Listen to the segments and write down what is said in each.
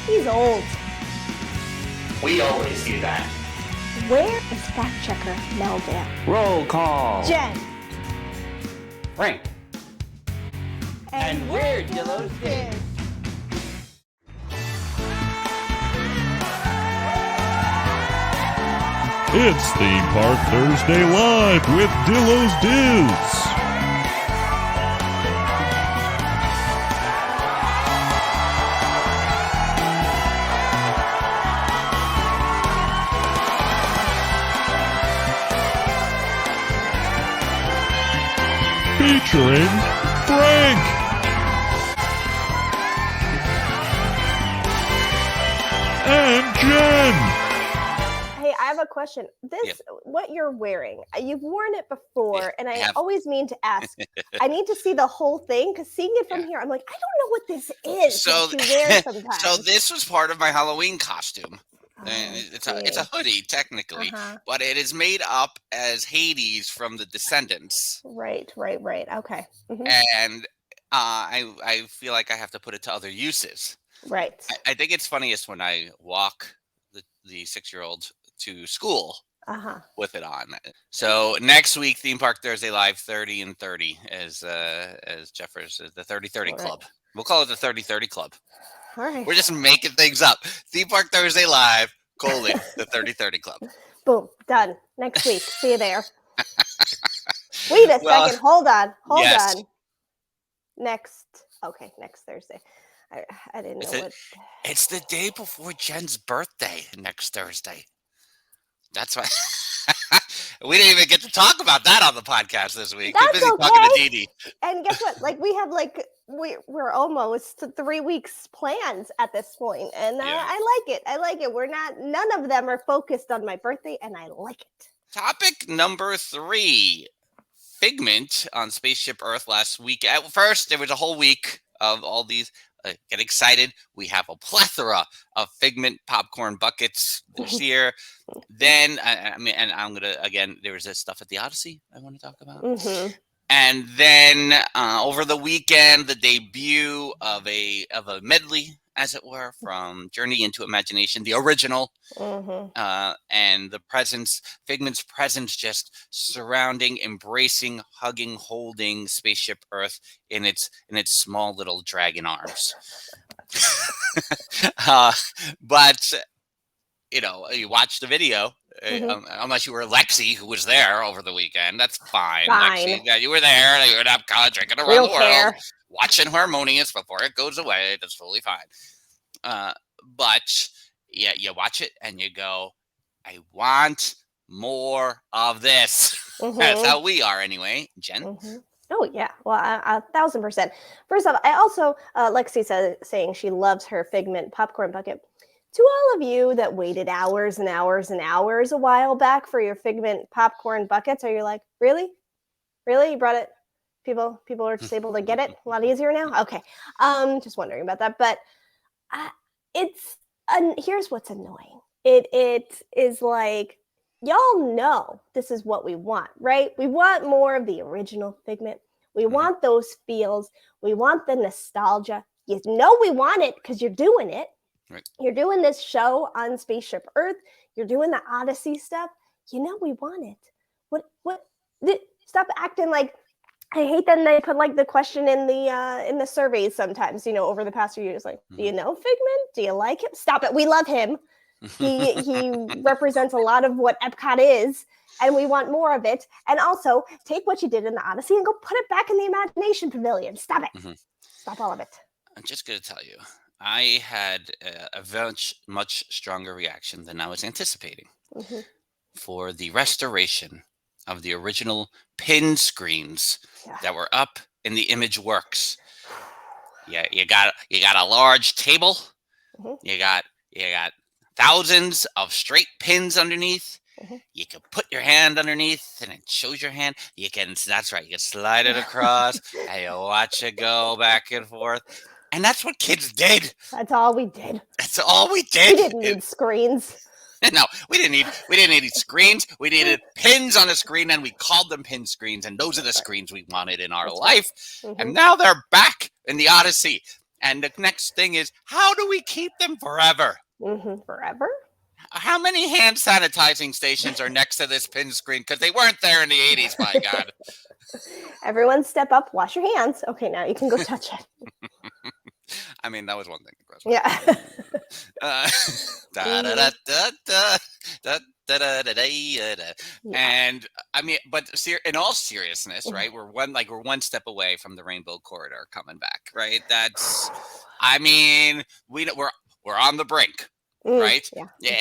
He's old. We always do that. Where is fact checker Melville? Roll call. Jen. Frank. And we're Dillos Diz. It's Theme Park Thursday Live with Dillos Diz. Featuring Frank. And Jen. Hey, I have a question. What you're wearing, you've worn it before, and I always mean to ask. I need to see the whole thing, because seeing it from here, I'm like, I don't know what this is that you wear sometimes. So this was part of my Halloween costume. It's a hoodie, technically, but it is made up as Hades from The Descendants. Right. Okay. Mm-hmm. And I feel like I have to put it to other uses. Right. I think it's funniest when I walk the 6-year-old to school with it on. So next week, Theme Park Thursday Live 30 and 30 as Jeffers, the 30-30 Club. We'll call it the 30-30 Club. All right. We're just making things up. Theme Park Thursday Live, the 30-30 Club. Boom. Done. Next week. See you there. Wait a second. Hold on. Hold on. Next Thursday. I didn't know what. It's the day before Jen's birthday next Thursday. That's why we didn't even get to talk about that on the podcast this week. That's Too busy okay. talking to Dee Dee. And guess what? Like, we have we're almost 3 weeks plans at this point, and I like it. None of them are focused on my birthday, and I like it. Topic number 3: Figment on Spaceship Earth last week. At first, there was a whole week of all these. Get excited. We have a plethora of Figment popcorn buckets this year. Then, and I'm going to, again, there was this stuff at the Odyssey I want to talk about. Mm-hmm. And then over the weekend, the debut of a medley, as it were, from Journey into Imagination, the original, and the presence, Figment's presence, just surrounding, embracing, hugging, holding Spaceship Earth in its small little dragon arms. But you watch the video. Unless you were Lexi, who was there over the weekend, that's fine. Lexi, you were there. You were at Epcot, drinking around the world, watching Harmonious before it goes away. That's totally fine. But yeah, you watch it and you go, I want more of this. That's how we are anyway, Jen. Oh, yeah. Well, 1,000%. First off, I also, Lexi saying she loves her Figment popcorn bucket. To all of you that waited hours and hours and hours a while back for your Figment popcorn buckets, are you like, really? Really? You brought it? People are just able to get it a lot easier now? Okay. Just wondering about that. But here's what's annoying. It is like, y'all know this is what we want, right? We want more of the original Figment. We want those feels. We want the nostalgia. You know we want it because you're doing it. Right. You're doing this show on Spaceship Earth. You're doing the Odyssey stuff. You know we want it. What? Stop acting like. I hate that they put like the question in the surveys sometimes. Over the past few years, like, do you know Figment? Do you like him? Stop it. We love him. He represents a lot of what Epcot is, and we want more of it. And also, take what you did in the Odyssey and go put it back in the Imagination Pavilion. Stop it. Stop all of it. I'm just going to tell you. I had a much stronger reaction than I was anticipating for the restoration of the original pin screens that were up in the Image Works. Yeah, you got a large table. You got thousands of straight pins underneath. You can put your hand underneath and it shows your hand. That's right. You can slide it across and you watch it go back and forth. And that's what kids did. That's all we did. We didn't need screens. No, we didn't need screens. We needed pins on a screen, and we called them pin screens. And those are the screens we wanted in our life. And now they're back in the Odyssey. And the next thing is, how do we keep them forever? Forever? How many hand sanitizing stations are next to this pin screen? Because they weren't there in the 80s, by God. Everyone step up, wash your hands. Okay, now you can go touch it. I mean, that was one thing. Yeah. And I mean, but in all seriousness, right? We're one step away from the Rainbow Corridor coming back, right? That's, I mean, we're on the brink. Right? Yeah.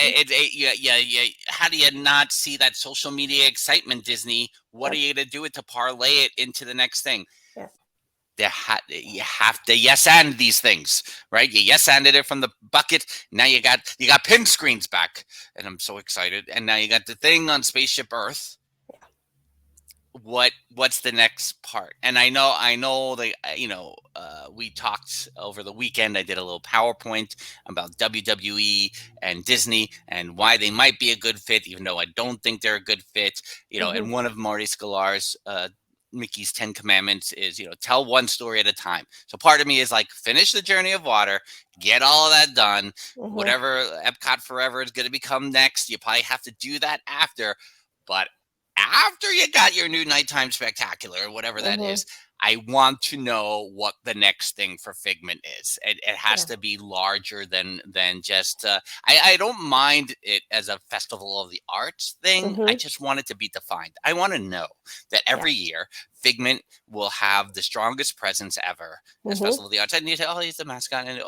How do you not see that social media excitement, Disney? What are you going to do to parlay it into the next thing? Yes. You have to yes and these things, right? You yes anded it from the bucket. Now you got pin screens back, and I'm so excited. And now you got the thing on Spaceship Earth. What's the next part? And I know that we talked over the weekend. I did a little PowerPoint about WWE and Disney and why they might be a good fit, even though I don't think they're a good fit. And one of Marty Sklar's Mickey's 10 Commandments is, tell one story at a time. So part of me is like, finish the Journey of Water, get all of that done. Whatever Epcot Forever is going to become next, you probably have to do that after. But after you got your new nighttime spectacular or whatever that is, I want to know what the next thing for Figment is. It has to be larger than just. I don't mind it as a Festival of the Arts thing. I just want it to be defined. I want to know that every year Figment will have the strongest presence ever as Festival of the Arts. And you say, oh, he's the mascot. And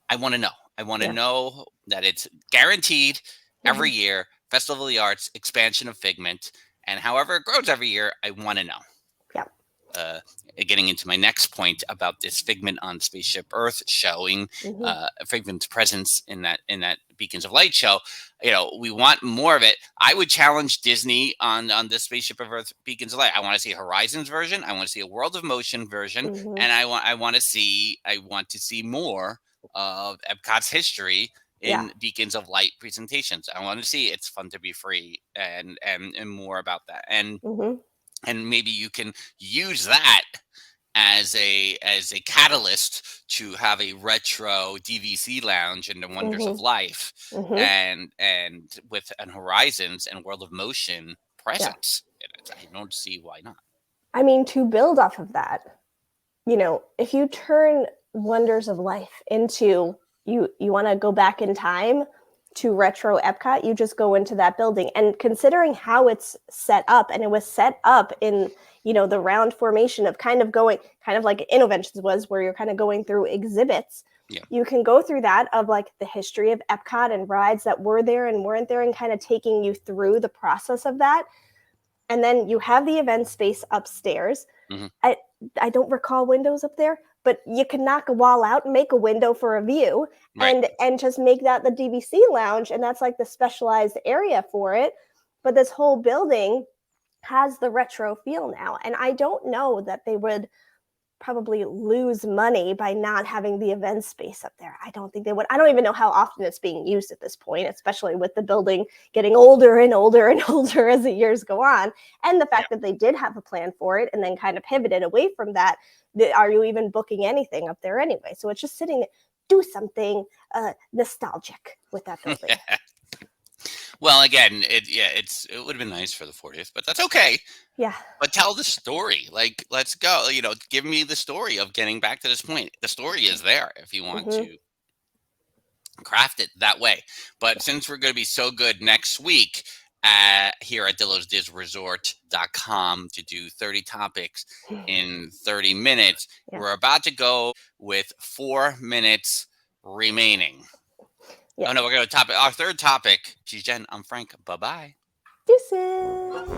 I want to know. I want to know that it's guaranteed every year. Festival of the Arts, expansion of Figment, and however it grows every year, I want to know. Yeah. Getting into my next point about this Figment on Spaceship Earth showing Figment's presence in that Beacons of Light show. We want more of it. I would challenge Disney on the Spaceship of Earth Beacons of Light. I want to see Horizons version. I want to see a World of Motion version, and I want to see more of Epcot's history in Beacons of Light presentations. I want to see It's Fun to Be Free and more about that. And maybe you can use that as a catalyst to have a retro DVC lounge in the Wonders of Life and with an Horizons and World of Motion presence. I don't see why not. I mean, to build off of that, if you turn Wonders of Life into you want to go back in time to retro Epcot, you just go into that building. And considering how it's set up, and it was set up in, the round formation of kind of like Innoventions was, where you're kind of going through exhibits. Yeah. You can go through that of like the history of Epcot and rides that were there and weren't there, and kind of taking you through the process of that. And then you have the event space upstairs. I don't recall windows up there, but you can knock a wall out and make a window for a view, and just make that the DVC lounge, and that's like the specialized area for it. But this whole building has the retro feel now, and I don't know that they would probably lose money by not having the event space up there. I don't think they would. I don't even know how often it's being used at this point, especially with the building getting older and older and older as the years go on. And the fact that they did have a plan for it and then kind of pivoted away from that. Are you even booking anything up there anyway? So it's just sitting there. Do something nostalgic with that building. Well, again, it would have been nice for the 40th, but that's okay. Yeah. But tell the story. Like, let's go. Give me the story of getting back to this point. The story is there if you want to craft it that way. But since we're going to be so good next week here at DillosDizResort.com to do 30 topics in 30 minutes, we're about to go with 4 minutes remaining. Yeah. Oh, no, we're going to our third topic. She's Jen. I'm Frank. Bye-bye. Deuces.